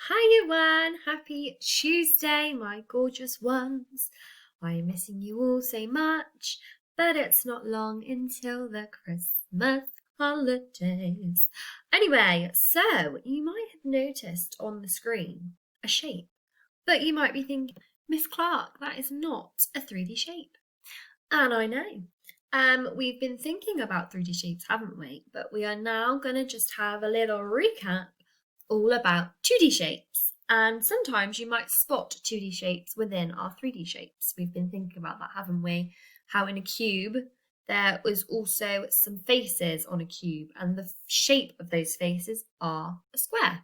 Hi everyone, happy Tuesday, my gorgeous ones. I am missing you all so much, but it's not long until the Christmas holidays. Anyway, so you might have noticed on the screen a shape, but you might be thinking, Miss Clark, that is not a 3D shape. And I know. We've been thinking about 3D shapes, haven't we? But we are now going to just have a little recap all about 2D shapes. And sometimes you might spot 2D shapes within our 3D shapes. We've been thinking about that, haven't we? How in a cube, there was also some faces on a cube, and the shape of those faces are a square.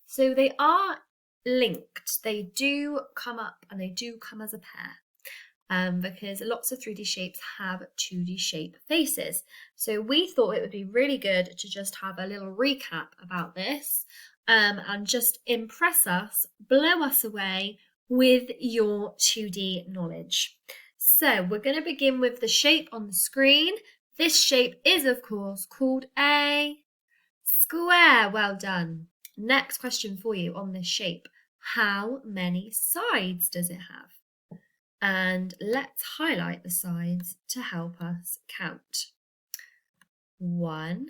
So they are linked. They do come up and they do come as a pair. Because lots of 3D shapes have 2D shape faces. So we thought it would be really good to just have a little recap about this and just impress us, blow us away with your 2D knowledge. So we're going to begin with the shape on the screen. This shape is, of course, called a square. Well done. Next question for you on this shape. How many sides does it have? And let's highlight the sides to help us count. 1,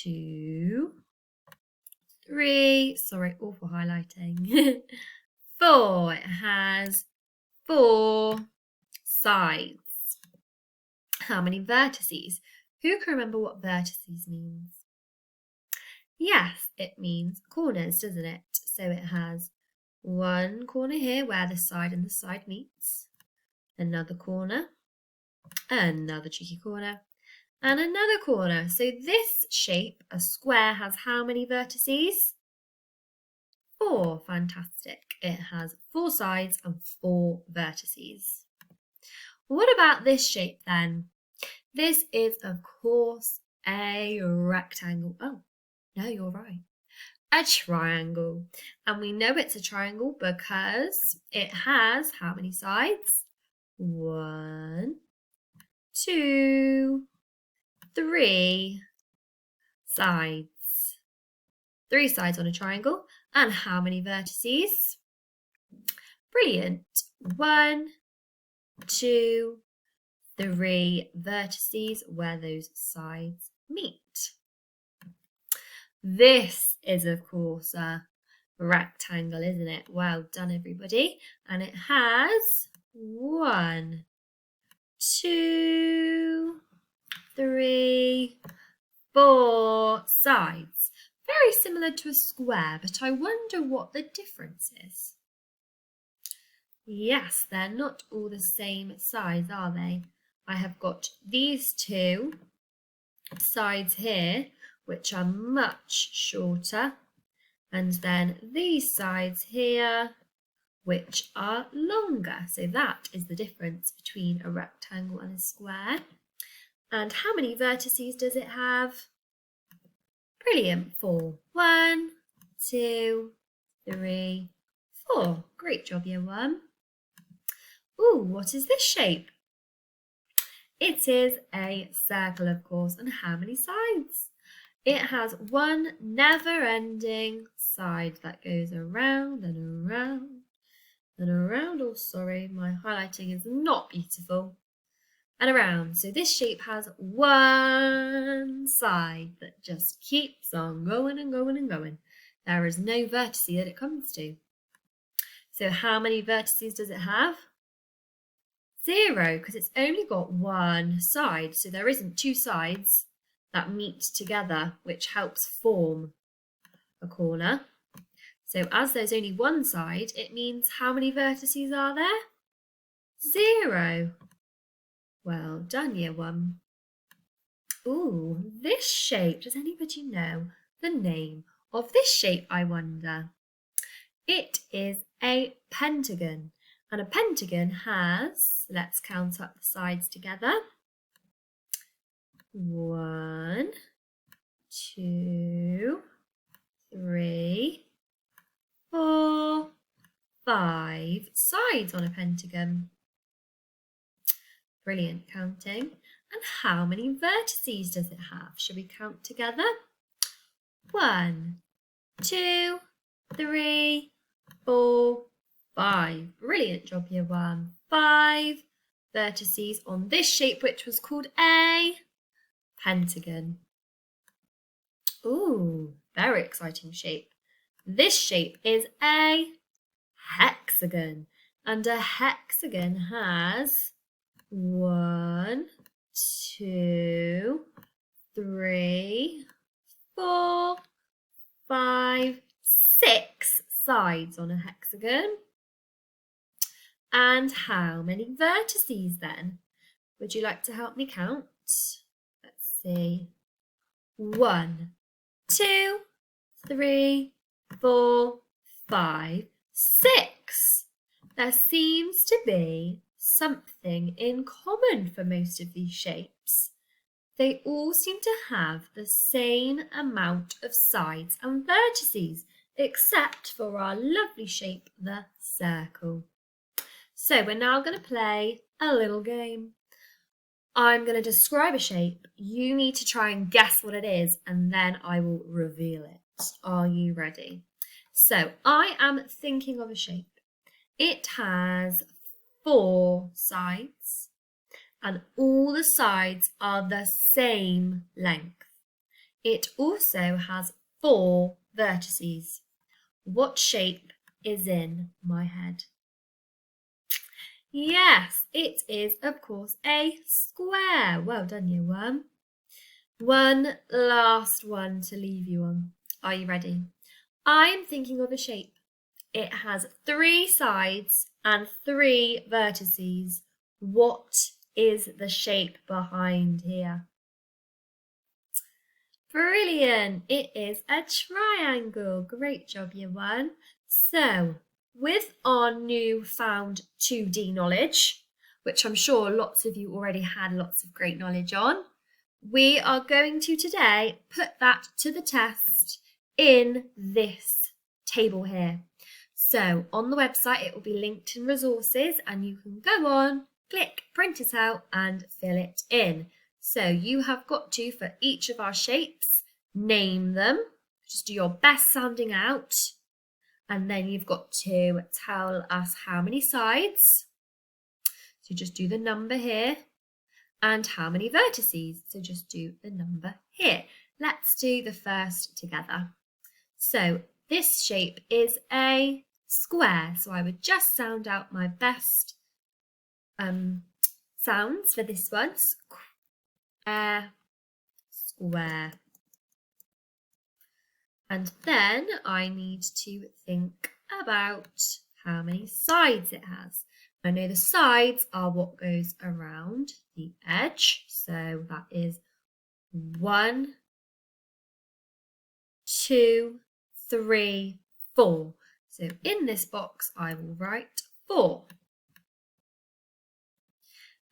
2, 3, sorry, awful highlighting. 4, it has 4 sides. How many vertices? Who can remember what vertices means? Yes, it means corners, doesn't it? So it has one corner here where the side and the side meets, another corner, another cheeky corner, and another corner. So this shape, a square, has how many vertices? 4. Fantastic. It has 4 sides and 4 vertices. What about this shape then? This is, of course, a rectangle. Oh, no, you're right. A triangle. And we know it's a triangle because it has how many sides? 1, 2, 3 sides. 3 sides on a triangle. And how many vertices? Brilliant. 1, 2, 3 vertices where those sides meet. This is, of course, a rectangle, isn't it? Well done, everybody. And it has 1, 2, 3, 4 sides. Very similar to a square, but I wonder what the difference is. Yes, they're not all the same size, are they? I have got these 2 sides here, which are much shorter, and then these sides here, which are longer. So that is the difference between a rectangle and a square. And how many vertices does it have? Brilliant, 4. 1, 2, 3, 4. Great job, year 1. Ooh, what is this shape? It is a circle, of course. And how many sides? It has one never-ending side that goes around and around and around. Oh, sorry, my highlighting is not beautiful. And around. So this shape has one side that just keeps on going and going and going. There is no vertice that it comes to. So how many vertices does it have? 0, because it's only got one side. So there isn't 2 sides that meet together, which helps form a corner. So as there's only one side, it means how many vertices are there? 0. Well done, year 1. Ooh, this shape, does anybody know the name of this shape, I wonder? It is a pentagon. And a pentagon has, let's count up the sides together. 1, 2, 3, 4, 5 sides on a pentagon. Brilliant counting. And how many vertices does it have? Shall we count together? 1, 2, 3, 4, 5. Brilliant job, year 1. 5 vertices on this shape, which was called a pentagon. Ooh, very exciting shape. This shape is a hexagon, and a hexagon has 1, 2, 3, 4, 5, 6 sides on a hexagon. And how many vertices then? Would you like to help me count? Let's see. 1, 2, 3, 4, 5, 6. There seems to be something in common for most of these shapes. They all seem to have the same amount of sides and vertices, except for our lovely shape, the circle. So we're now going to play a little game. I'm going to describe a shape. You need to try and guess what it is, and then I will reveal it. Are you ready? So I am thinking of a shape. It has 4 sides, and all the sides are the same length. It also has 4 vertices. What shape is in my head? Yes, it is, of course, a square. Well done, year 1. One last one to leave you on. Are you ready? I am thinking of a shape. It has 3 sides and 3 vertices. What is the shape behind here? Brilliant! It is a triangle. Great job, year 1. So, with our newfound 2D knowledge, which I'm sure lots of you already had lots of great knowledge on, we are going to today put that to the test in this table here. So on the website it will be linked in resources, and you can go on, click, print it out and fill it in. So you have got to, for each of our shapes, name them, just do your best sounding out, and then you've got to tell us how many sides, so just do the number here, and how many vertices, so just do the number here. Let's do the first together. So this shape is a square, so I would just sound out my best sounds for this one. Square, square. And then I need to think about how many sides it has. I know the sides are what goes around the edge, so that is 1, 2, 3, 4. So in this box I will write 4.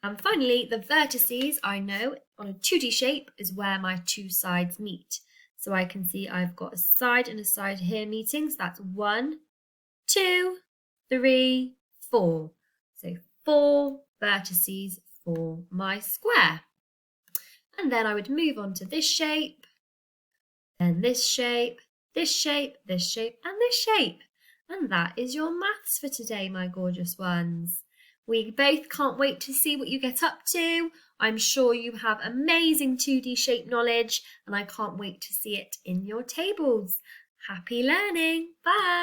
And finally, the vertices, I know on a 2D shape is where my 2 sides meet. So I can see I've got a side and a side here meeting. So that's 1, 2, 3, 4. So 4 vertices for my square. And then I would move on to this shape, then this shape, this shape, this shape, and this shape. And that is your maths for today, my gorgeous ones. We both can't wait to see what you get up to. I'm sure you have amazing 2D shape knowledge, and I can't wait to see it in your tables. Happy learning. Bye.